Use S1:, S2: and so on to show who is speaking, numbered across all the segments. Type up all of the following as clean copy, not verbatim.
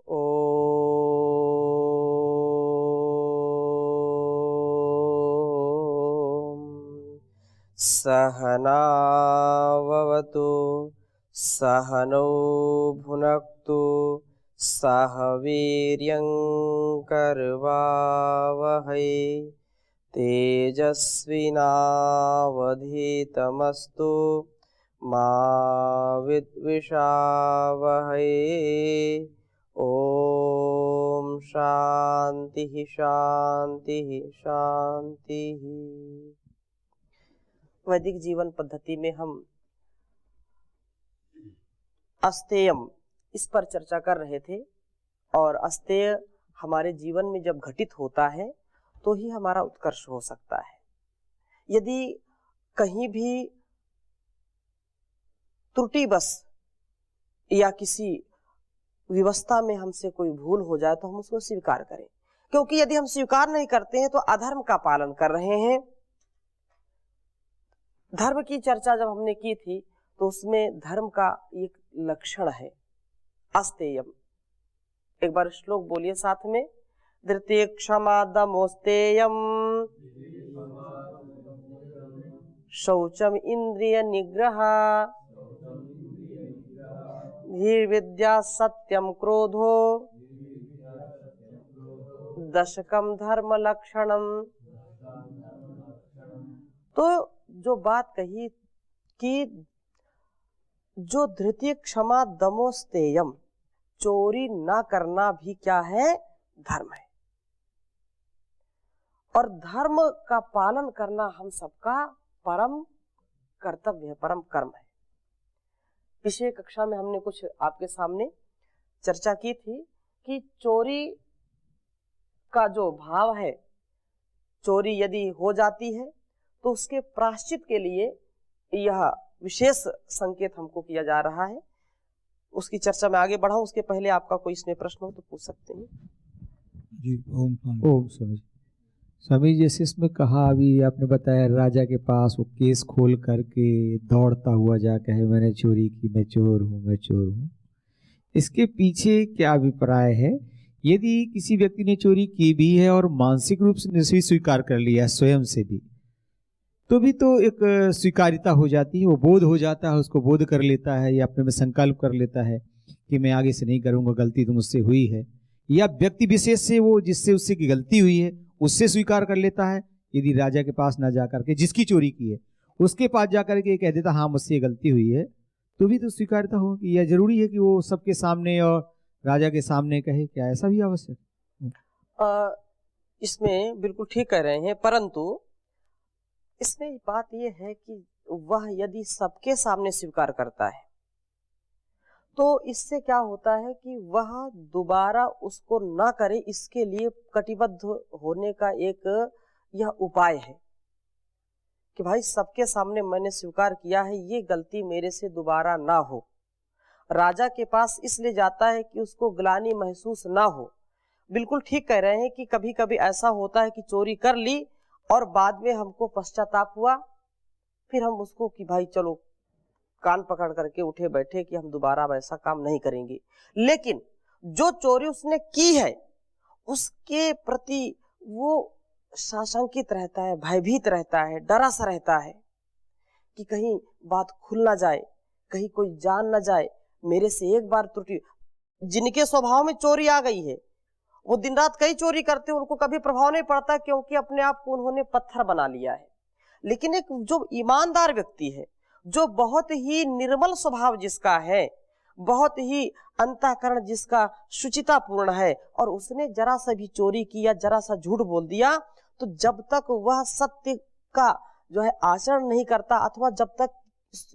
S1: ॐ सहनाववतु सहनौ भुनक्तु सह वीर्यं करवावहै तेजस्विनावधीतमस्तु मा विद्विषावहै। ओम शांति शांति शांति। वैदिक जीवन पद्धति में हम अस्तेयम इस पर चर्चा कर रहे थे और अस्तेय हमारे जीवन में जब घटित होता है तो ही हमारा उत्कर्ष हो सकता है। यदि कहीं भी त्रुटिवश या किसी व्यवस्था में हमसे कोई भूल हो जाए तो हम उसको स्वीकार करें, क्योंकि यदि हम स्वीकार नहीं करते हैं तो अधर्म का पालन कर रहे हैं। धर्म की चर्चा जब हमने की थी तो उसमें धर्म का एक लक्षण है अस्तेयम। एक बार श्लोक बोलिए साथ में, धृति क्षमा दमोस्तेयम शौचम इंद्रिय निग्रह धीर विद्या सत्यम क्रोधो दशकम धर्म लक्षणम। तो जो बात कही कि जो धृति क्षमा दमोस्तेयम, चोरी ना करना भी क्या है, धर्म है। और धर्म का पालन करना हम सबका परम कर्तव्य है, परम कर्म है। पिछले कक्षा में हमने कुछ आपके सामने चर्चा की थी कि चोरी का जो भाव है, चोरी यदि हो जाती है तो उसके प्रायश्चित के लिए यह विशेष संकेत हमको किया जा रहा है। उसकी चर्चा में आगे बढ़ाऊं उसके पहले आपका कोई इसमें प्रश्न हो तो पूछ सकते हैं
S2: जी। ओम स्वामी। स्वामी जैसे इसमें कहा, अभी आपने बताया राजा के पास वो केस खोल करके दौड़ता हुआ जाकर है मैंने चोरी की, मैं चोर हूँ, मैं चोर हूँ। इसके पीछे क्या अभिप्राय है? यदि किसी व्यक्ति ने चोरी की भी है और मानसिक रूप से स्वीकार कर लिया है स्वयं से भी, तो भी तो एक स्वीकारिता हो जाती है, वो बोध हो जाता है, उसको बोध कर लेता है या अपने में संकल्प कर लेता है कि मैं आगे से नहीं करूंगा, गलती तो मुझसे हुई है। या व्यक्ति विशेष से वो जिससे उससे की गलती हुई है उससे स्वीकार कर लेता है। यदि राजा के पास ना जाकर के जिसकी चोरी की है उसके पास जाकर के कह देता हाँ मुझसे गलती हुई है, तो भी तो स्वीकारिता हो। कि यह जरूरी है कि वो सबके सामने और राजा के सामने कहे? क्या ऐसा भी आवश्यक?
S1: इसमें बिल्कुल ठीक कह रहे हैं, परंतु इसमें बात यह है कि वह यदि सबके सामने स्वीकार करता है तो इससे क्या होता है कि वह दोबारा उसको ना करे, इसके लिए कटिबद्ध होने का एक यह उपाय है कि भाई सबके सामने मैंने स्वीकार किया है, ये गलती मेरे से दोबारा ना हो। राजा के पास इसलिए जाता है कि उसको ग्लानि महसूस ना हो। बिल्कुल ठीक कह रहे हैं कि कभी कभी ऐसा होता है कि चोरी कर ली और बाद में हमको पश्चाताप हुआ, फिर हम उसको कि भाई चलो कान पकड़ करके उठे बैठे कि हम दोबारा वैसा काम नहीं करेंगे। लेकिन जो चोरी उसने की है उसके प्रति वो साशंकित रहता है, भयभीत रहता है, डरा सा रहता है कि कहीं बात खुल ना जाए, कहीं कोई जान ना जाए, मेरे से एक बार त्रुटि। जिनके स्वभाव में चोरी आ गई है वो दिन रात कई चोरी करते हैं, उनको कभी प्रभाव नहीं पड़ता क्योंकि अपने आप को उन्होंने पत्थर बना लिया है। लेकिन एक जो ईमानदार व्यक्ति है, जो बहुत ही निर्मल स्वभाव जिसका है, बहुत ही अंतःकरण जिसका शुचिता पूर्ण है, और उसने जरा सा भी चोरी की या जरा सा झूठ बोल दिया, तो जब तक वह सत्य का जो है आचरण नहीं करता अथवा जब तक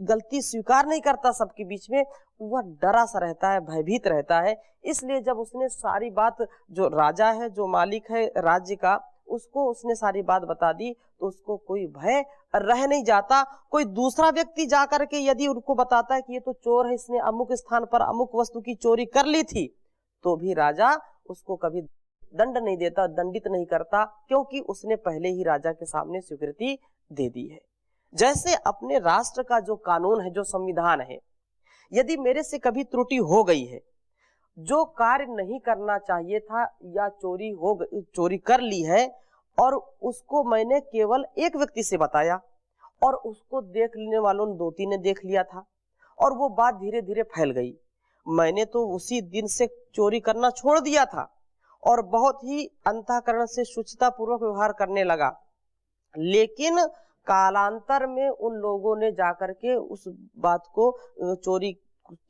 S1: गलती स्वीकार नहीं करता सबके बीच में, वह डरा सा रहता है, भयभीत रहता है। इसलिए जब उसने सारी बात, जो राजा है, जो मालिक है राज्य का, उसको उसने सारी बात बता दी तो उसको कोई भय रह नहीं जाता। कोई दूसरा व्यक्ति जाकर के यदि उनको बताता है कि ये तो चोर है, इसने अमुक स्थान पर अमुक वस्तु की चोरी कर ली थी, तो भी राजा उसको कभी दंड नहीं देता, दंडित नहीं करता, क्योंकि उसने पहले ही राजा के सामने स्वीकृति दे दी है। जैसे अपने राष्ट्र का जो कानून है, जो संविधान है, यदि मेरे से कभी त्रुटि हो गई है जो कार्य नहीं करना चाहिए था या चोरी कर ली है, और उसको मैंने केवल एक व्यक्ति से बताया और उसको देख लेने वालों ने 2-3 ने देख लिया था और वो बात धीरे धीरे फैल गई। मैंने तो उसी दिन से चोरी करना छोड़ दिया था और बहुत ही अंतःकरण से शुचिता पूर्वक व्यवहार करने लगा, लेकिन कालांतर में उन लोगों ने जाकर के उस बात को चोरी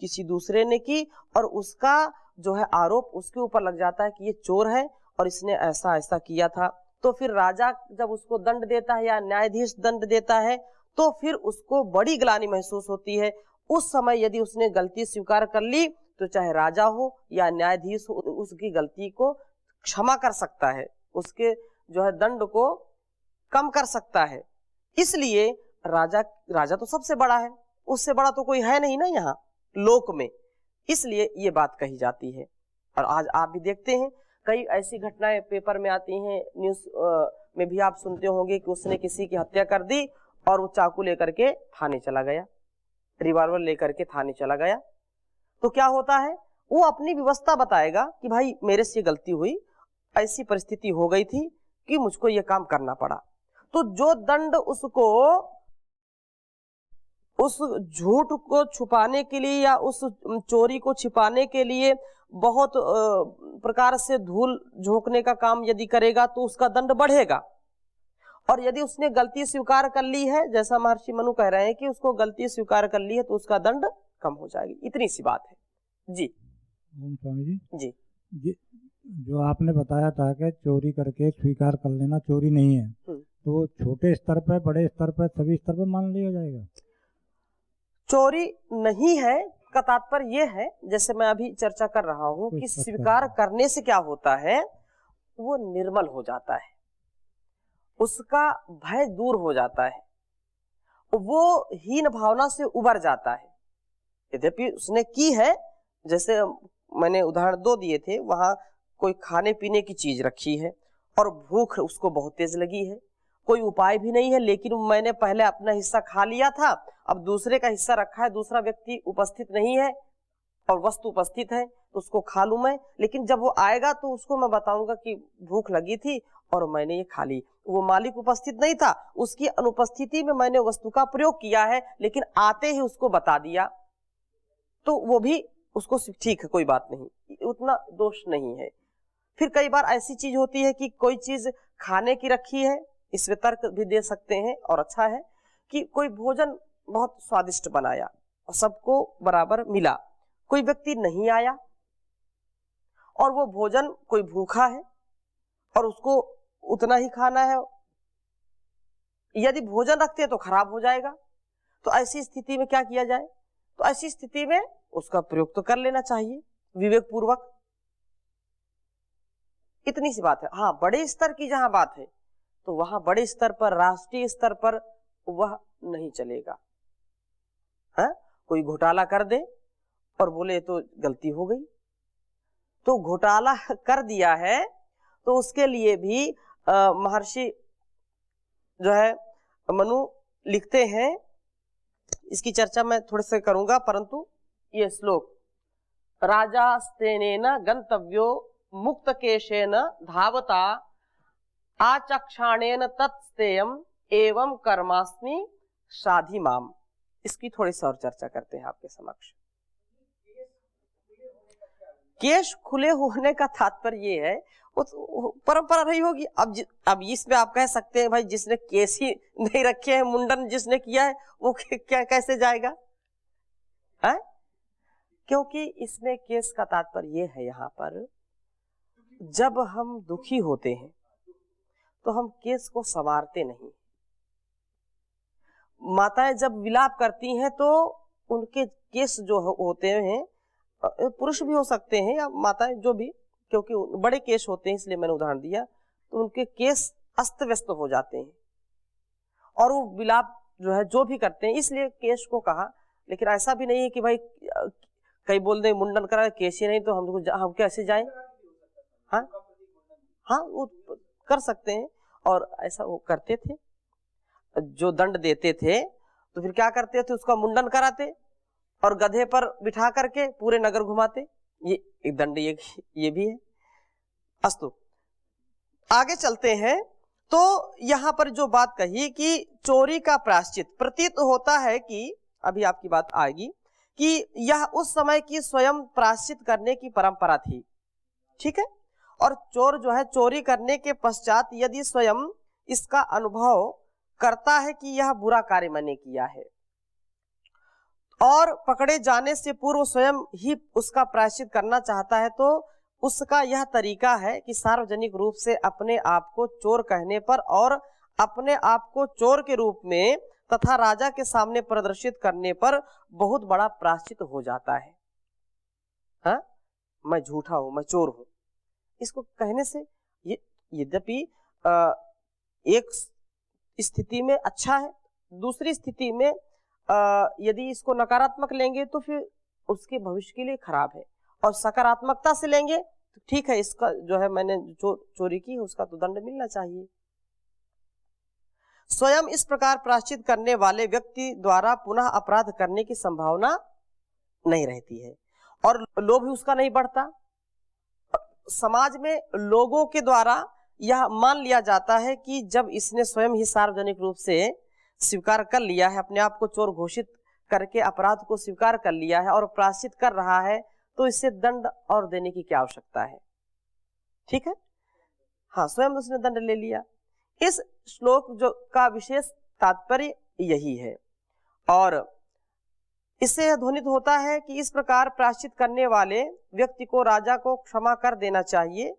S1: किसी दूसरे ने की और उसका जो है आरोप उसके ऊपर लग जाता है कि ये चोर है और इसने ऐसा ऐसा किया था। तो फिर राजा जब उसको दंड देता है या न्यायाधीश दंड देता है तो फिर उसको बड़ी ग्लानि महसूस होती है। उस समय यदि उसने गलती स्वीकार कर ली तो चाहे राजा हो या न्यायाधीश हो, उसकी गलती को क्षमा कर सकता है, उसके जो है दंड को कम कर सकता है। इसलिए राजा तो सबसे बड़ा है, उससे बड़ा तो कोई है नहीं ना यहाँ लोक में, इसलिए ये बात कही जाती है। और आज आप भी देखते हैं कई ऐसी घटनाएं पेपर में आती हैं, न्यूज में भी आप सुनते होंगे कि उसने किसी की हत्या कर दी और वो चाकू लेकर के थाने चला गया, रिवॉल्वर लेकर के थाने चला गया। तो क्या होता है, वो अपनी व्यवस्था बताएगा कि भाई मेरे से गलती हुई, ऐसी परिस्थिति हो गई थी कि मुझको ये काम करना पड़ा। तो जो दंड उसको उस झूठ को छुपाने के लिए या उस चोरी को छिपाने के लिए बहुत प्रकार से धूल झोंकने का काम यदि करेगा तो उसका दंड बढ़ेगा। और यदि उसने गलती स्वीकार कर ली है, जैसा महर्षि मनु कह रहे हैं कि उसको गलती स्वीकार कर ली है, तो उसका दंड कम हो जाएगी। इतनी सी बात है जी।
S3: स्वामी जी
S1: जी
S3: जो आपने बताया था कि चोरी करके स्वीकार कर लेना चोरी नहीं है, तो छोटे स्तर पर, बड़े स्तर पर, सभी स्तर पर मान लिया जाएगा?
S1: चोरी नहीं है का तात्पर्य ये है, जैसे मैं अभी चर्चा कर रहा हूं कि स्वीकार करने से क्या होता है, वो निर्मल हो जाता है, उसका भय दूर हो जाता है, वो हीन भावना से उबर जाता है। यद्यपि उसने की है, जैसे मैंने उदाहरण 2 दिए थे, वहां कोई खाने पीने की चीज रखी है और भूख उसको बहुत तेज लगी है, कोई उपाय भी नहीं है, लेकिन मैंने पहले अपना हिस्सा खा लिया था, अब दूसरे का हिस्सा रखा है, दूसरा व्यक्ति उपस्थित नहीं है और वस्तु उपस्थित है, तो उसको खा लूं मैं, लेकिन जब वो आएगा तो उसको मैं बताऊंगा कि भूख लगी थी और मैंने ये खा ली। वो मालिक उपस्थित नहीं था, उसकी अनुपस्थिति में मैंने वस्तु का प्रयोग किया है, लेकिन आते ही उसको बता दिया, तो वो भी उसको ठीक है, कोई बात नहीं, उतना दोष नहीं है। फिर कई बार ऐसी चीज होती है कि कोई चीज खाने की रखी है, इसमें तर्क भी दे सकते हैं और अच्छा है कि कोई भोजन बहुत स्वादिष्ट बनाया और सबको बराबर मिला, कोई व्यक्ति नहीं आया और वो भोजन कोई भूखा है और उसको उतना ही खाना है, यदि भोजन रखते हैं तो खराब हो जाएगा। तो ऐसी स्थिति में क्या किया जाए, तो ऐसी स्थिति में उसका प्रयोग तो कर लेना चाहिए विवेक पूर्वक। इतनी सी बात है। हाँ, बड़े स्तर की जहां बात है तो वहां बड़े स्तर पर, राष्ट्रीय स्तर पर वह नहीं चलेगा। हाँ, कोई घोटाला कर दे और बोले तो गलती हो गई, तो घोटाला कर दिया है तो उसके लिए भी महर्षि जो है मनु लिखते हैं, इसकी चर्चा मैं थोड़े से करूंगा, परंतु ये श्लोक, राजा स्तेनेन गंतव्यो मुक्त केशेन धावता आचक्षाणेन तत्स्तेयम एवं कर्मास्मि साधि माम, इसकी थोड़ी सी और चर्चा करते हैं आपके समक्ष। केश खुले होने का तात्पर्य ये है, वो परंपरा रही होगी। अब इसमें आप कह सकते हैं भाई जिसने केस ही नहीं रखे हैं, मुंडन जिसने किया है वो क्या कैसे जाएगा है? क्योंकि इसमें केस का तात्पर्य ये है, यहाँ पर जब हम दुखी होते हैं तो हम केस को संवारते नहीं। माताएं जब विलाप करती हैं तो उनके केस जो होते हैं, पुरुष भी हो सकते हैं या माताएं जो भी, क्योंकि बड़े केस होते हैं इसलिए मैंने उदाहरण दिया, तो उनके केस अस्त व्यस्त हो जाते हैं और वो विलाप जो है जो भी करते हैं, इसलिए केस को कहा। लेकिन ऐसा भी नहीं है कि भाई कई बोल दे मुंडन करा केस ही नहीं तो हम कैसे जाएं। हाँ हाँ, वो कर सकते हैं और ऐसा वो करते थे, जो दंड देते थे तो फिर क्या करते थे, उसका मुंडन कराते और गधे पर बिठा करके पूरे नगर घुमाते, ये एक दंड ये भी है। अस्तु, आगे चलते हैं। तो यहां पर जो बात कही कि चोरी का प्रायश्चित, प्रतीत होता है कि अभी आपकी बात आएगी कि यह उस समय की स्वयं प्रायश्चित करने की परंपरा थी, ठीक है। और चोर जो है चोरी करने के पश्चात यदि स्वयं इसका अनुभव करता है कि यह बुरा कार्य मैंने किया है और पकड़े जाने से पूर्व स्वयं ही उसका प्रायश्चित करना चाहता है, तो उसका यह तरीका है कि सार्वजनिक रूप से अपने आप को चोर कहने पर और अपने आप को चोर के रूप में तथा राजा के सामने प्रदर्शित करने पर बहुत बड़ा प्रायश्चित हो जाता है। हाँ, मैं झूठा हूं, मैं चोर हूं, इसको कहने से ये यद्यपि एक स्थिति में अच्छा है, दूसरी स्थिति में यदि इसको नकारात्मक लेंगे तो फिर उसके भविष्य के लिए खराब है, और सकारात्मकता से लेंगे तो ठीक है, इसका जो है मैंने चोरी की उसका तो दंड मिलना चाहिए। स्वयं इस प्रकार प्रायश्चित करने वाले व्यक्ति द्वारा पुनः अपराध करने की संभावना नहीं रहती है और लोभ भी उसका नहीं बढ़ता। समाज में लोगों के द्वारा यह मान लिया जाता है कि जब इसने स्वयं ही सार्वजनिक रूप से स्वीकार कर लिया है, अपने आप को चोर घोषित करके अपराध को स्वीकार कर लिया है और प्रायश्चित कर रहा है, तो इससे दंड और देने की क्या आवश्यकता है, ठीक है। हाँ, स्वयं उसने दंड ले लिया। इस श्लोक जो का विशेष तात्पर्य यही है और इससे यह ध्वनित होता है कि इस प्रकार प्रायश्चित करने वाले व्यक्ति को राजा को क्षमा कर देना चाहिए।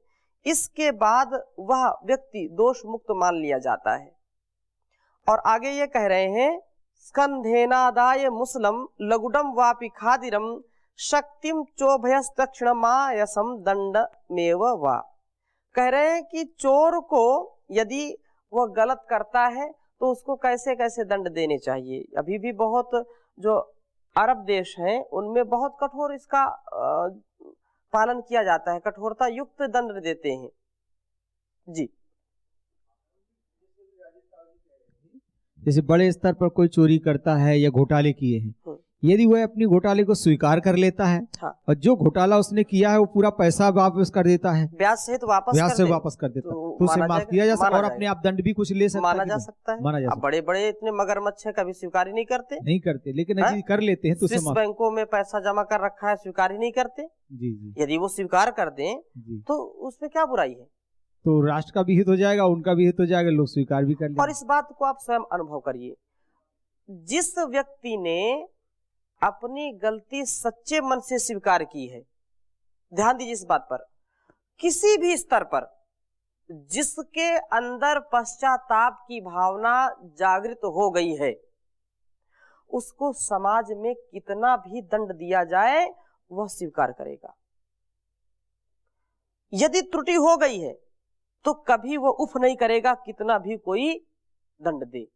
S1: इसके बाद वह व्यक्ति दोष मुक्त मान लिया जाता है। और आगे ये कह रहे हैं, स्कंधेनादाय मुसलम लघुडम वापि खादिरम शक्तिम चोभयस्तक्षणमायसम दंडमेव वा। कह रहे हैं कि चोर को यदि वह गलत करता है तो उसको कैसे कैसे दंड देने चाहिए। अभी भी बहुत जो अरब देश हैं उनमें बहुत कठोर इसका पालन किया जाता है, कठोरता युक्त दंड देते हैं जी।
S2: जैसे बड़े स्तर पर कोई चोरी करता है या घोटाले किए हैं, यदि वह अपनी घोटाले को स्वीकार कर लेता है,
S1: हाँ,
S2: और जो घोटाला उसने किया है वो पूरा पैसा वापस कर देता है,
S1: ब्याज सहित वापस
S2: कर देता तो उसे माफ किया जा सकता है और अपने आप दंड भी कुछ ले सकता है,
S1: माना जा सकता है। बड़े बड़े इतने मगरमच्छ है, कभी स्वीकार ही नहीं करते,
S2: लेकिन यदि कर लेते हैं तो
S1: स्विस बैंकों में पैसा जमा कर रखा है, स्वीकार ही नहीं करते
S2: जी।
S1: यदि वो स्वीकार कर दें तो उसमें क्या बुराई है,
S2: तो राष्ट्र का भी हित हो जाएगा, उनका भी हित हो जाएगा, लोग स्वीकार भी कर लेंगे।
S1: और इस बात को आप स्वयं अनुभव करिए, जिस व्यक्ति ने अपनी गलती सच्चे मन से स्वीकार की है, ध्यान दीजिए इस बात पर, किसी भी स्तर पर जिसके अंदर पश्चाताप की भावना जागृत हो गई है, उसको समाज में कितना भी दंड दिया जाए वह स्वीकार करेगा। यदि त्रुटि हो गई है तो कभी वो उफ नहीं करेगा कितना भी कोई दंड दे।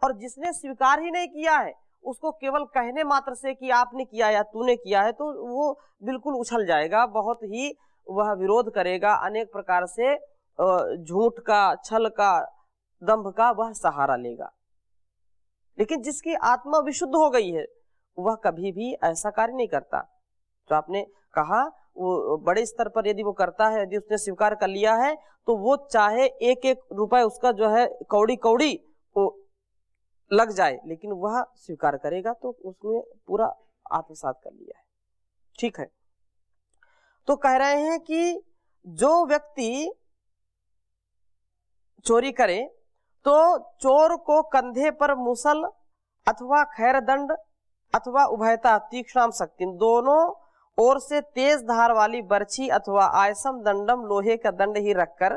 S1: और जिसने स्वीकार ही नहीं किया है उसको केवल कहने मात्र से कि आपने किया या तूने किया है तो वो बिल्कुल उछल जाएगा, बहुत ही वह विरोध करेगा, अनेक प्रकार से झूठ का, छल का, दंभ का वह सहारा लेगा। लेकिन जिसकी आत्मा विशुद्ध हो गई है वह कभी भी ऐसा कार्य नहीं करता। तो आपने कहा वो बड़े स्तर पर यदि वो करता है, यदि उसने स्वीकार कर लिया है तो वो चाहे एक एक रुपए उसका जो है कौड़ी कौड़ी वो लग जाए, लेकिन वह स्वीकार करेगा तो उसने पूरा आत्मसात कर लिया है, ठीक है। तो कह रहे हैं कि जो व्यक्ति चोरी करे तो चोर को कंधे पर मुसल अथवा खैरदंड अथवा उभयता तीक्ष्णाम शक्ति, दोनों ओर से तेज धार वाली बर्छी अथवा आयसम दंडम, लोहे का दंड ही रखकर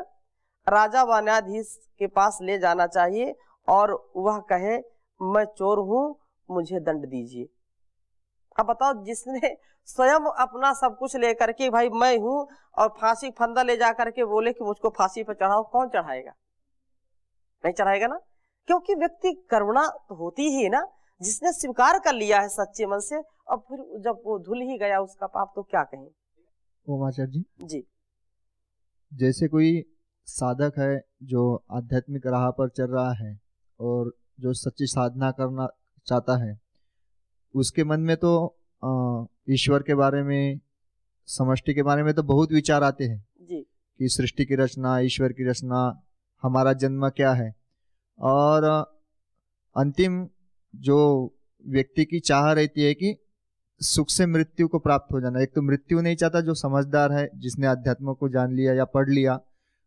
S1: राजा व न्यायाधीश के पास ले जाना चाहिए और वह कहे मैं चोर हूं, मुझे दंड दीजिए। अब बताओ, जिसने स्वयं अपना सब कुछ लेकर के भाई मैं हूं और फांसी फंदा ले जा करके बोले कि मुझको फांसी पर चढ़ाओ, कौन चढ़ाएगा? नहीं चढ़ाएगा ना, क्योंकि व्यक्ति करुणा तो होती ही ना, जिसने स्वीकार कर लिया है सच्चे मन से, और फिर जब वो धुल ही गया उसका पाप तो क्या कहें।
S4: ओमाचार्य
S1: जी,
S4: जैसे कोई साधक है जो आध्यात्मिक राह पर चल रहा है और जो सच्ची साधना करना चाहता है, उसके मन में तो ईश्वर के बारे में समष्टि के बारे में तो बहुत विचार आते हैं
S1: जी
S4: कि सृष्टि की रचना, ईश्वर की रचना, हमारा जन्म क्या है, और अंतिम जो व्यक्ति की चाह रहती है कि सुख से मृत्यु को प्राप्त हो जाना। एक तो मृत्यु नहीं चाहता जो समझदार है, जिसने अध्यात्म को जान लिया या पढ़ लिया,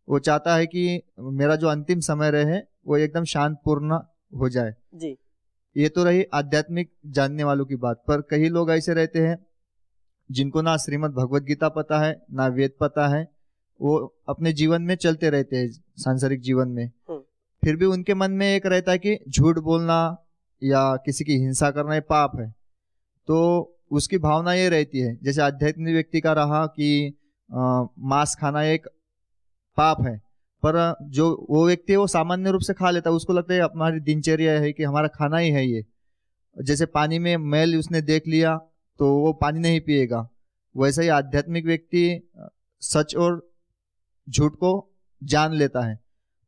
S4: वो चाहता है कि मेरा जो अंतिम समय रहे वो एकदम शांतपूर्ण हो जाए।
S1: जी
S4: ये तो रही आध्यात्मिक जानने वालों की बात। पर कई लोग ऐसे रहते हैं जिनको ना श्रीमद् भगवत गीता पता है, ना वेद पता है, वो अपने जीवन में चलते रहते हैं सांसारिक जीवन में, फिर भी उनके मन में एक रहता है कि झूठ बोलना या किसी की हिंसा करना ये पाप है। तो उसकी भावना ये रहती है, जैसे आध्यात्मिक व्यक्ति का रहा कि मांस खाना एक पाप है, पर जो वो व्यक्ति है वो सामान्य रूप से खा लेता है, उसको लगता है हमारी दिनचर्या है कि हमारा खाना ही है ये। जैसे पानी में मैल उसने देख लिया तो वो पानी नहीं पिएगा, वैसा ही आध्यात्मिक व्यक्ति सच और झूठ को जान लेता है,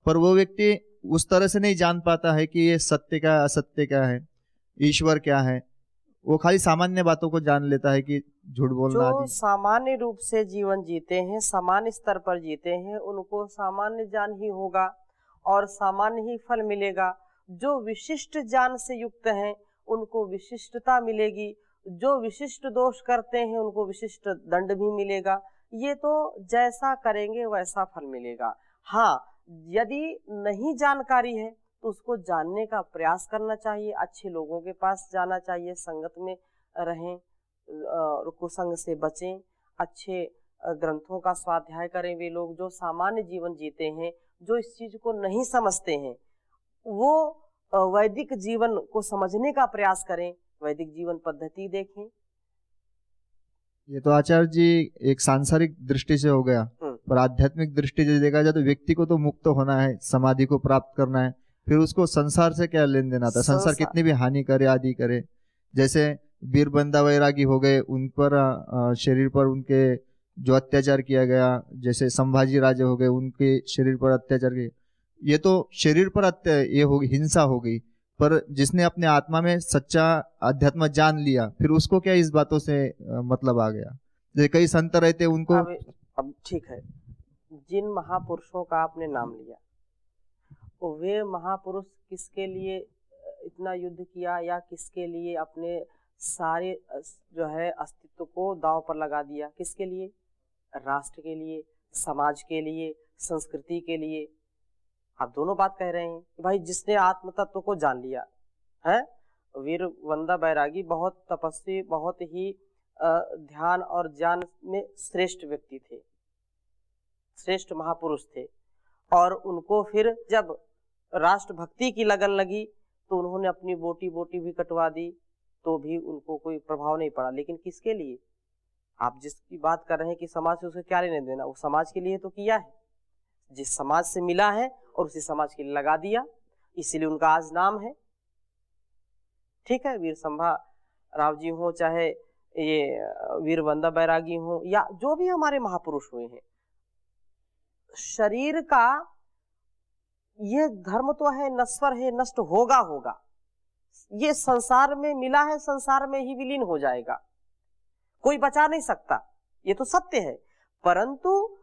S4: पर वो व्यक्ति उस तरह से नहीं जान पाता है कि ये सत्य क्या है, असत्य क्या है, ईश्वर क्या है। वो खाली सामान्य बातों को जान लेता है कि झूठ बोलना
S1: जो
S4: आदि।
S1: सामान्य रूप से जीवन जीते हैं, सामान्य स्तर पर जीते हैं, उनको सामान्य ज्ञान ही होगा और सामान्य ही फल मिलेगा। जो विशिष्ट ज्ञान से युक्त हैं उनको विशिष्टता मिलेगी, जो विशिष्ट दोष करते हैं उनको विशिष्ट दंड भी मिलेगा। ये तो जैसा करेंगे वैसा फल मिलेगा। हाँ, यदि नहीं जानकारी है तो उसको जानने का प्रयास करना चाहिए, अच्छे लोगों के पास जाना चाहिए, संगत में रहें, कुसंग से बचें, अच्छे ग्रंथों का स्वाध्याय करें। वे लोग जो सामान्य जीवन जीते हैं, जो इस चीज को नहीं समझते हैं, वो वैदिक जीवन को समझने का प्रयास करें, वैदिक जीवन पद्धति देखें।
S4: ये तो आचार्य जी एक सांसारिक दृष्टि से हो गया, पर आध्यात्मिक दृष्टि से देखा जाए तो व्यक्ति को तो मुक्त होना है, समाधि को प्राप्त करना है, फिर उसको संसार से क्या लेन देना था। संसार कितनी भी हानि करे आदि करे, जैसे वीरबंदा वैरागी हो गए, उन पर शरीर पर उनके जो अत्याचार किया गया, जैसे संभाजी राजे हो गए, उनके शरीर पर अत्याचार किया, ये तो शरीर पर ये हो गई, हिंसा हो गई। पर जिसने अपने आत्मा में सच्चा अध्यात्म जान लिया, फिर उसको क्या इस बातों से मतलब आ गया। जैसे कई संत रहते उनको
S1: अब ठीक है, जिन महापुरुषों का आपने नाम लिया, वे महापुरुष किसके लिए इतना युद्ध किया या किसके लिए अपने सारे जो है अस्तित्व को दांव पर लगा दिया? किसके लिए? राष्ट्र के लिए, समाज के लिए, संस्कृति के लिए। आप दोनों बात कह रहे हैं कि भाई जिसने आत्म तत्व को जान लिया है। वीरबंदा बैरागी बहुत तपस्वी, बहुत ही ध्यान और ज्ञान में श्रेष्ठ व्यक्ति थे, श्रेष्ठ महापुरुष थे, और उनको फिर जब राष्ट्र भक्ति की लगन लगी तो उन्होंने अपनी बोटी बोटी भी कटवा दी, तो भी उनको कोई प्रभाव नहीं पड़ा। लेकिन किसके लिए? आप जिसकी बात कर रहे हैं कि समाज से उसे क्या लेने देना, वो समाज के लिए तो किया है, जिस समाज से मिला है और उसी समाज के लिए लगा दिया, इसीलिए उनका आज नाम है। ठीक है, वीर संभा राव जी हो, चाहे ये वीरबंदा बैरागी हो, या जो भी हमारे महापुरुष हुए हैं, शरीर का ये धर्म तो है, नश्वर है, नष्ट होगा होगा, ये संसार में मिला है, संसार में ही विलीन हो जाएगा, कोई बचा नहीं सकता, ये तो सत्य है। परंतु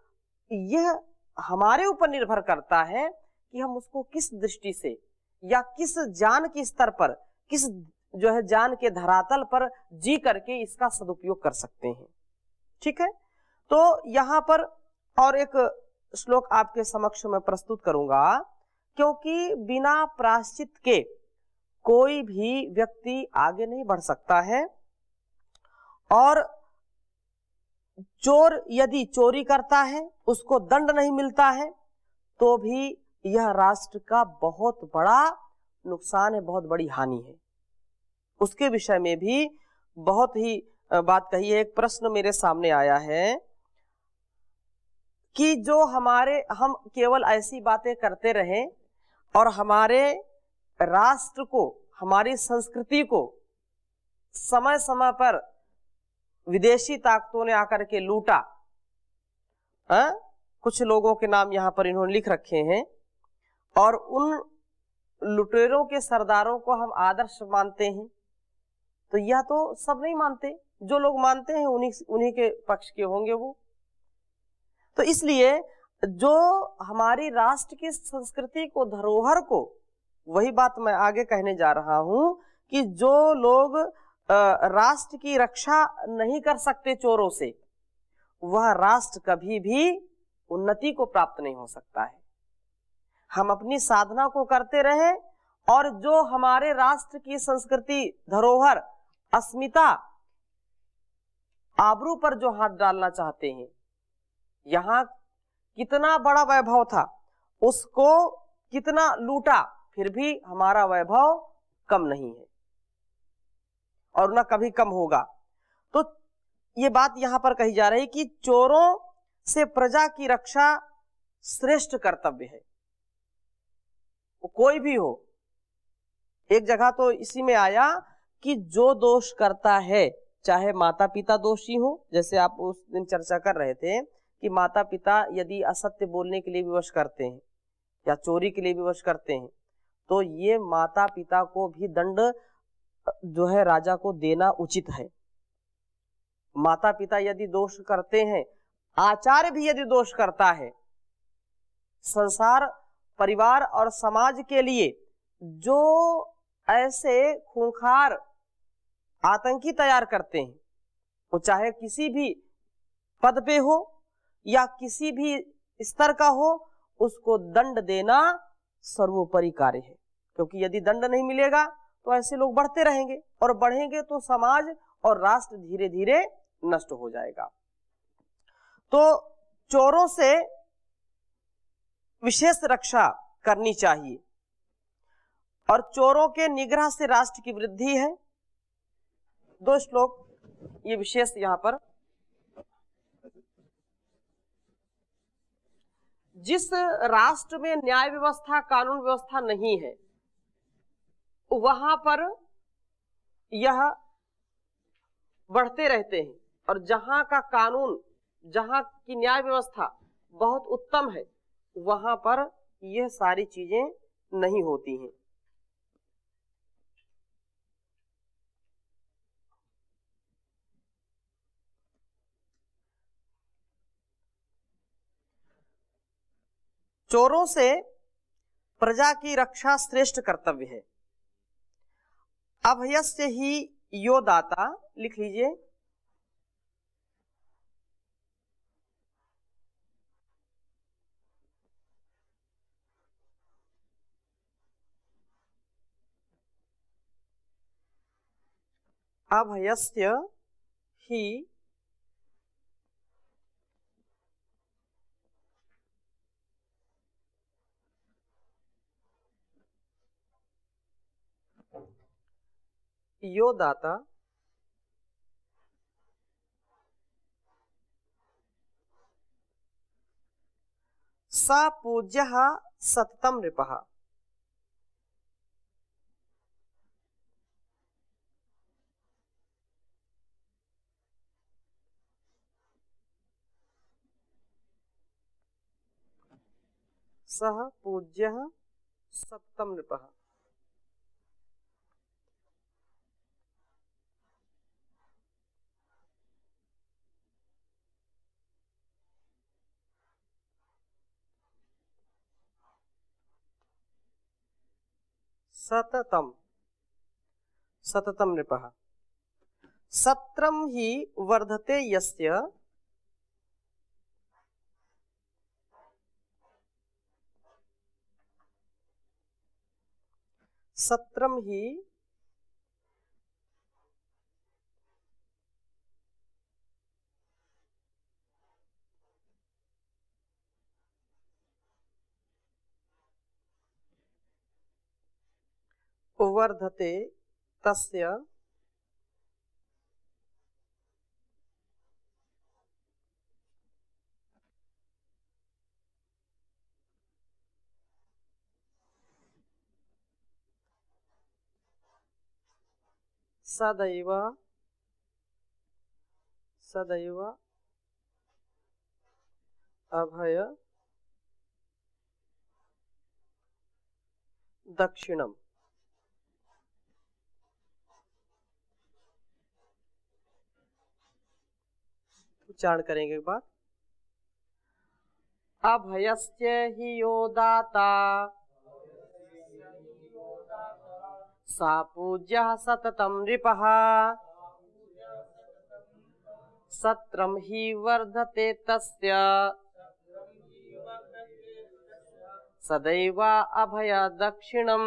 S1: यह हमारे ऊपर निर्भर करता है कि हम उसको किस दृष्टि से या किस ज्ञान के स्तर पर, किस जो है ज्ञान के धरातल पर जी करके इसका सदुपयोग कर सकते हैं। ठीक है, तो यहाँ पर और एक श्लोक आपके समक्ष में प्रस्तुत करूंगा, क्योंकि बिना प्रायश्चित के कोई भी व्यक्ति आगे नहीं बढ़ सकता है। और चोर यदि चोरी करता है, उसको दंड नहीं मिलता है, तो भी यह राष्ट्र का बहुत बड़ा नुकसान है, बहुत बड़ी हानि है। उसके विषय में भी बहुत ही बात कही है। एक प्रश्न मेरे सामने आया है कि जो हम केवल ऐसी बातें करते रहें और हमारे राष्ट्र को, हमारी संस्कृति को समय समय पर विदेशी ताकतों ने आकर के लूटा। कुछ लोगों के नाम यहाँ पर इन्होंने लिख रखे हैं, और उन लुटेरों के सरदारों को हम आदर्श मानते हैं। तो यह तो सब नहीं मानते, जो लोग मानते हैं उन्हीं के पक्ष के होंगे वो। तो इसलिए जो हमारी राष्ट्र की संस्कृति को, धरोहर को, वही बात मैं आगे कहने जा रहा हूं कि जो लोग राष्ट्र की रक्षा नहीं कर सकते चोरों से, वह राष्ट्र कभी भी उन्नति को प्राप्त नहीं हो सकता है। हम अपनी साधना को करते रहे और जो हमारे राष्ट्र की संस्कृति, धरोहर, अस्मिता, आबरू पर जो हाथ डालना चाहते हैं, यहाँ कितना बड़ा वैभव था, उसको कितना लूटा, फिर भी हमारा वैभव कम नहीं है और न कभी कम होगा। तो ये बात यहां पर कही जा रही कि चोरों से प्रजा की रक्षा श्रेष्ठ कर्तव्य है, कोई भी हो। एक जगह तो इसी में आया कि जो दोष करता है, चाहे माता पिता दोषी हो, जैसे आप उस दिन चर्चा कर रहे थे कि माता पिता यदि असत्य बोलने के लिए विवश करते हैं या चोरी के लिए विवश करते हैं, तो ये माता पिता को भी दंड जो है राजा को देना उचित है। माता पिता यदि दोष करते हैं, आचार्य भी यदि दोष करता है, संसार, परिवार और समाज के लिए जो ऐसे खूंखार आतंकी तैयार करते हैं, वो चाहे किसी भी पद पे हो या किसी भी स्तर का हो, उसको दंड देना सर्वोपरि कार्य है। क्योंकि यदि दंड नहीं मिलेगा तो ऐसे लोग बढ़ते रहेंगे और बढ़ेंगे तो समाज और राष्ट्र धीरे धीरे नष्ट हो जाएगा। तो चोरों से विशेष रक्षा करनी चाहिए और चोरों के निग्रह से राष्ट्र की वृद्धि है। 2 श्लोक ये विशेष यहां पर, जिस राष्ट्र में न्याय व्यवस्था, कानून व्यवस्था नहीं है, वहां पर यह बढ़ते रहते हैं, और जहां का कानून, जहां की न्याय व्यवस्था बहुत उत्तम है, वहां पर यह सारी चीजें नहीं होती हैं। चोरों से प्रजा की रक्षा श्रेष्ठ कर्तव्य है। अभयस्य ही यो दाता, लिख लीजिए, अभयस्य ही यो दाता स पूज्यः सततं नृपः। सः पूज्यः सततं नृपः। सततं, सततं नृपः। सत्रम ही वर्धते यस्य सत्रम ही वर्धते तस्य सदैव सदैव अभय दक्षिणम। उच्चारण करेंगे एक बार। अभयस्य हि यो दाता सा पूज्यः सततं नृपः सत्रं हि वर्धते तस्य सदैव अभय दक्षिणम।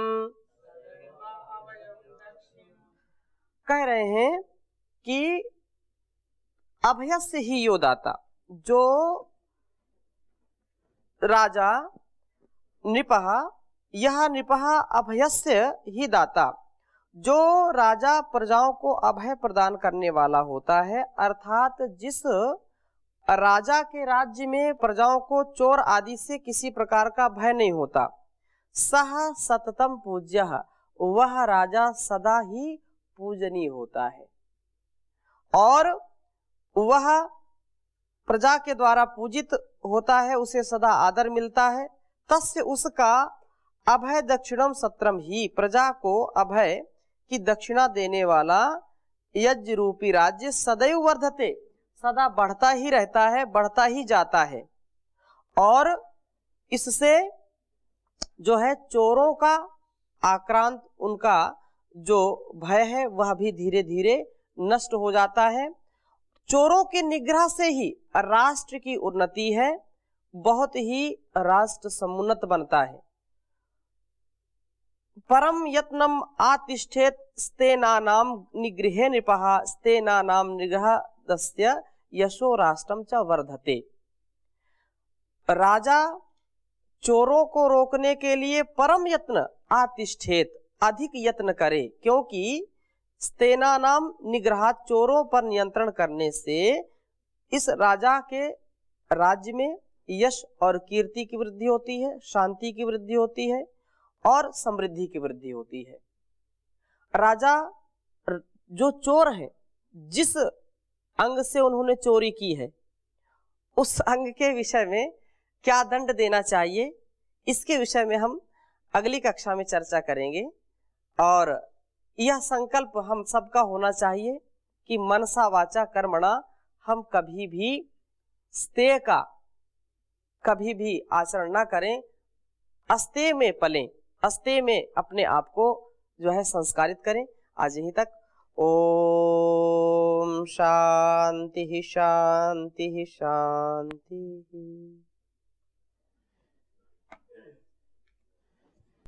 S1: कह रहे हैं कि अभयस्य ही यो दाता, जो राजा नृपः, यह नृपः अभयस्य ही दाता, जो राजा प्रजाओं को अभय प्रदान करने वाला होता है, अर्थात जिस राजा के राज्य में प्रजाओं को चोर आदि से किसी प्रकार का भय नहीं होता। सह सततम पूज्यः, वह राजा सदा ही पूजनीय होता है और वह प्रजा के द्वारा पूजित होता है, उसे सदा आदर मिलता है। तस्य, उसका अभय दक्षिणम सत्रम ही, प्रजा को अभय की दक्षिणा देने वाला यज्ञ रूपी राज्य सदैव वर्धते, सदा बढ़ता ही रहता है, बढ़ता ही जाता है। और इससे जो है चोरों का आक्रांत, उनका जो भय है वह भी धीरे धीरे नष्ट हो जाता है। चोरों के निग्रह से ही राष्ट्र की उन्नति है, बहुत ही राष्ट्र समुन्नत बनता है। परम यत्नम आतिष्ठेत स्तेनानाम निगृहे नृपः स्तेनानाम निग्रह दस्य यशो राष्ट्रम च वर्धते। राजा चोरों को रोकने के लिए परम यत्न आतिष्ठेत, अधिक यत्न करे, क्योंकि स्तेनानाम निग्रह, चोरों पर नियंत्रण करने से इस राजा के राज्य में यश और कीर्ति की वृद्धि होती है, शांति की वृद्धि होती है और समृद्धि की वृद्धि होती है। राजा जो चोर है, जिस अंग से उन्होंने चोरी की है, उस अंग के विषय में क्या दंड देना चाहिए, इसके विषय में हम अगली कक्षा में चर्चा करेंगे। और यह संकल्प हम सबका होना चाहिए कि मनसा वाचा कर्मणा हम कभी भी स्तेय का कभी भी आचरण ना करें, अस्तेय में पलें, अस्तेय में अपने आप को जो है संस्कारित करें। आज यहीं तक। ओम शांति शांति शांति।